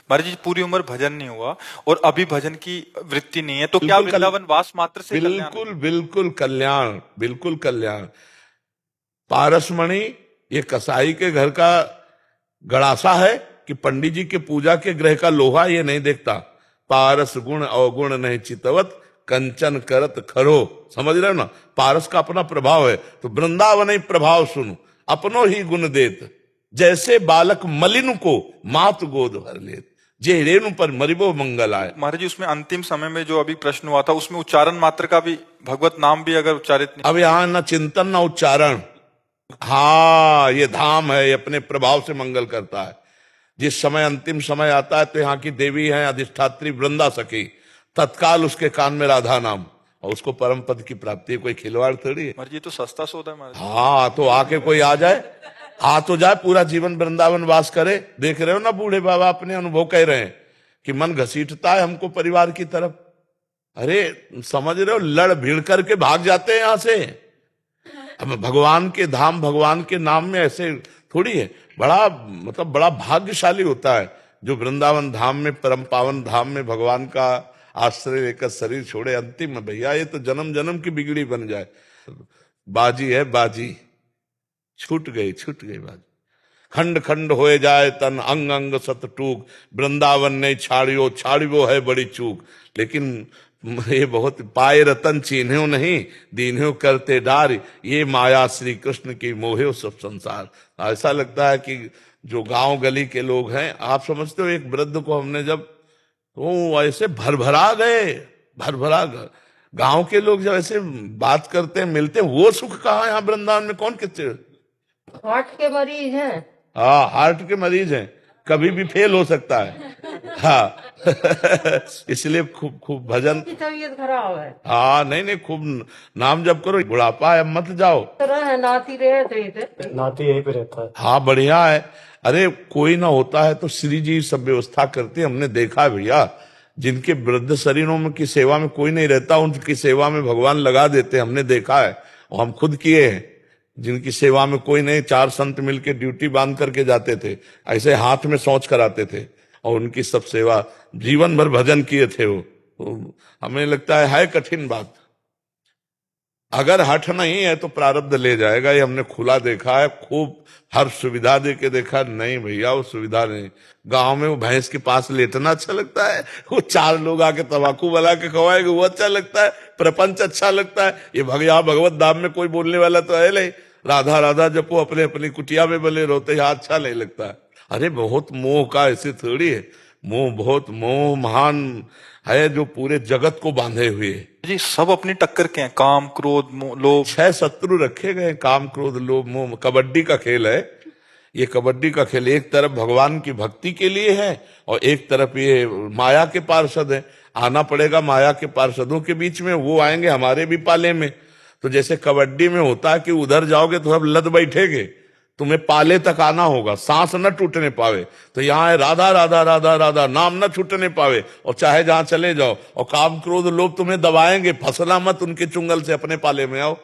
महाराज जी पूरी उम्र भजन नहीं हुआ और अभी भजन की वृत्ति नहीं है, तो क्या बिल्कुल वृंदावन वास मात्र से कल्याण है? बिल्कुल बिल्कुल कल्याण, बिल्कुल कल्याण। पारसमणि ये कसाई के घर का गड़ासा है कि पंडित जी के पूजा के ग्रह का लोहा ये नहीं देखता। पारस गुण अवगुण नहीं चितवत, कंचन करत खरो। समझ रहे हो ना, पारस का अपना प्रभाव है। तो वृंदावन ही प्रभाव सुनो, अपनो ही गुण देत, जैसे बालक मलिन को मात गोद भर लेत, जे रेणु पर मरिबो मंगल आए। महाराज जी उसमें अंतिम समय में जो अभी प्रश्न हुआ था उसमें उच्चारण मात्र का भी, भगवत नाम भी अगर उच्चारित नहीं। अब यहाँ न चिंतन न उच्चारण, हाँ ये धाम है, ये अपने प्रभाव से मंगल करता है। जिस समय अंतिम समय आता है तो यहाँ की देवी है अधिष्ठात्री वृंदा सखी, तत्काल उसके कान में राधा नाम, और उसको परम पद की प्राप्ति है। कोई खिलवाड़ थोड़ी है। महाराज जी तो सस्ता सौदा है महाराज जी। हाँ तो आके कोई आ जाए, आ तो जाए, पूरा जीवन वृंदावन वास करे। देख रहे हो ना, बूढ़े बाबा अपने अनुभव कह रहे हैं कि मन घसीटता है हमको परिवार की तरफ। अरे समझ रहे हो, लड़ भिड़ करके भाग जाते हैं यहां से। अब भगवान के धाम, भगवान के नाम में ऐसे थोड़ी है। बड़ा मतलब बड़ा भाग्यशाली होता है जो वृंदावन धाम में, परम पावन धाम में भगवान का आश्रय लेकर शरीर छोड़े। अंतिम में भैया ये तो जन्म जन्म की बिगड़ी बन जाए। बाजी है बाजी, छूट गई बाजी। खंड खंड होए जाए तन, अंग अंग सत टूक, वृंदावन ने छाड़ियो छाड़ियो है बड़ी चूक। लेकिन ये बहुत पाए रतन चिन्हो नहीं, दीन्हो करते डार, ये माया श्री कृष्ण की मोहे सब संसार। ऐसा लगता है कि जो गांव गली के लोग हैं, आप समझते हो, एक वृद्ध को हमने जब, वो ऐसे भरभरा गए, भरभरा गए। गांव के लोग जब ऐसे बात करते हैं, मिलते हैं, वो सुख कहाँ है यहाँ वृंदावन में? कौन कितने हार्ट के मरीज हैं। हाँ हार्ट के मरीज हैं, कभी भी फेल हो सकता है। हाँ इसलिए खूब खूब भजन। तबीयत खराब है। हाँ नहीं खूब नाम जप करो, बुढ़ापा है मत जाओ। है नाती रहे थे, नाती यहीं पे रहता है। हाँ बढ़िया है। अरे कोई ना होता है तो श्री जी सब व्यवस्था करते हैं, हमने देखा है भैया। जिनके वृद्ध शरीरों में की सेवा में कोई नहीं रहता, उनकी सेवा में भगवान लगा देते, हमने देखा है और हम खुद किए हैं। जिनकी सेवा में कोई नहीं, 4 संत मिलके ड्यूटी बांध करके जाते थे, ऐसे हाथ में सोच कराते थे और उनकी सब सेवा, जीवन भर भजन किए थे वो। तो हमें लगता है कठिन बात। अगर हठ नहीं है तो प्रारब्ध ले जाएगा, ये हमने खुला देखा है। खूब हर सुविधा दे के देखा, नहीं भैया वो सुविधा नहीं। गांव में वो भैंस के पास लेटना अच्छा लगता है, वो 4 लोग आके तंबाकू बना के खवाएंगे वो अच्छा लगता है, प्रपंच अच्छा लगता है। ये भगवत धाम में कोई बोलने वाला तो है नहीं, राधा राधा जपो अपने अपनी कुटिया में बने रहते हैं, अच्छा नहीं लगता है। अरे बहुत मोह का, ऐसे थोड़ी है। मोह, बहुत मोह महान है जो पूरे जगत को बांधे हुए है। जी सब अपनी टक्कर के हैं, काम क्रोध लोभ। 6 शत्रु रखे गए, काम क्रोध लोभ मोह। कबड्डी का खेल है ये, कबड्डी का खेल। एक तरफ भगवान की भक्ति के लिए है और एक तरफ ये माया के पार्षद है। आना पड़ेगा माया के पार्षदों के बीच में, वो आएंगे हमारे भी पाले में। तो जैसे कबड्डी में होता है कि उधर जाओगे तो सब लद बैठेगे, तुम्हें पाले तक आना होगा, सांस न टूटने पावे। तो यहाँ है राधा राधा राधा राधा, नाम न छूटने पावे, और चाहे जहां चले जाओ। और काम क्रोध लोग तुम्हें दबाएंगे, फंसना मत उनके चुंगल से, अपने पाले में आओ,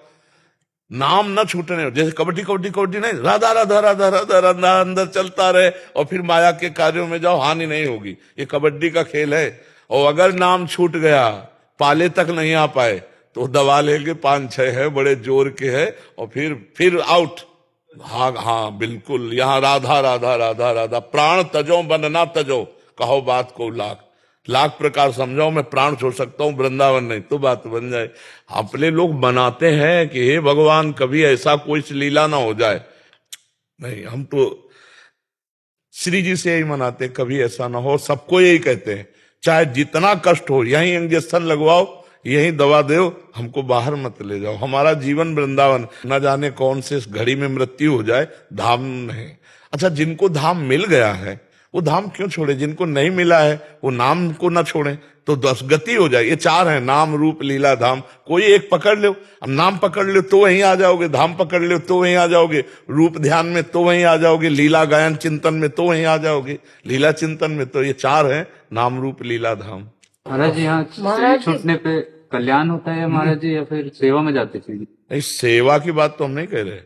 नाम न छूटने। जैसे कबड्डी कबड्डी कबड्डी नहीं, राधा राधा राधा राधा राधा अंदर चलता रहे और फिर माया के कार्यों में जाओ, हानि नहीं होगी। ये कबड्डी का खेल है। और अगर नाम छूट गया, पाले तक नहीं आ पाए, तो दबा लेंगे, 5-6 है, बड़े जोर के है, और फिर आउट। हाँ बिल्कुल, यहाँ राधा राधा राधा राधा। प्राण तजो बन ना तजो, कहो बात को लाख प्रकार समझाओ, मैं प्राण छोड़ सकता हूँ, वृंदावन नहीं तो बात बन जाए। अपने लोग बनाते हैं कि हे भगवान कभी ऐसा कोई लीला ना हो जाए। नहीं, हम तो श्री जी से यही मनाते, कभी ऐसा ना हो। सबको यही कहते हैं, चाहे जितना कष्ट हो, यहीं इंजेक्शन लगवाओ, यही दवा दो, हमको बाहर मत ले जाओ। हमारा जीवन वृंदावन, न जाने कौन से घड़ी में मृत्यु हो जाए, धाम नहीं। अच्छा, जिनको धाम मिल गया है वो धाम क्यों छोड़े? जिनको नहीं मिला है वो नाम को ना छोड़े, तो 10 गति हो जाए। ये 4 है, नाम रूप लीला धाम। कोई एक पकड़ लो, अब नाम पकड़ लो तो वहीं आ जाओगे, धाम पकड़ लो तो वहीं आ जाओगे, रूप ध्यान में तो वहीं आ जाओगे, लीला गायन चिंतन में तो वहीं आ जाओगे, लीला चिंतन में। तो ये 4 है, नाम रूप लीला धाम। महाराज जी यहाँ छूटने पे कल्याण होता है महाराज जी, या फिर सेवा में जाते चाहिए? नहीं, सेवा की बात तो हम नहीं कह रहे,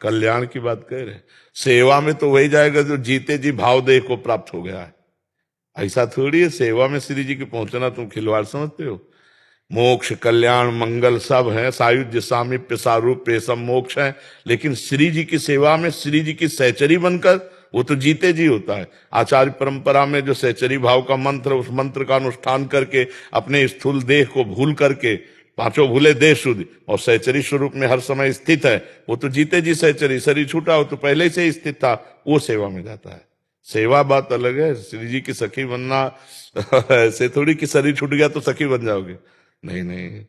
कल्याण की बात कह रहे। सेवा में तो वही जाएगा जो जीते जी भाव देह को प्राप्त हो गया है। ऐसा थोड़ी है, सेवा में श्री जी के पहुंचना तुम खिलवाड़ समझते हो? मोक्ष, कल्याण, मंगल सब है, सायुज्य, सामीप्य, सारूप्य, सब मोक्ष है, लेकिन श्री जी की सेवा में श्री जी की सहचरी बनकर वो तो जीते जी होता है। आचार्य परंपरा में जो सहचरी भाव का मंत्र, उस मंत्र का अनुष्ठान करके अपने स्थूल देह को भूल करके, पांचों भूले देह शुद्ध, और सहचरी स्वरूप में हर समय स्थित है, वो तो जीते जी सहचरी। शरीर छूटा हो तो पहले से ही स्थित था, वो सेवा में जाता है। सेवा बात अलग है, श्री जी की सखी बनना ऐसे थोड़ी कि शरीर छूट गया तो सखी बन जाओगे, नहीं नहीं।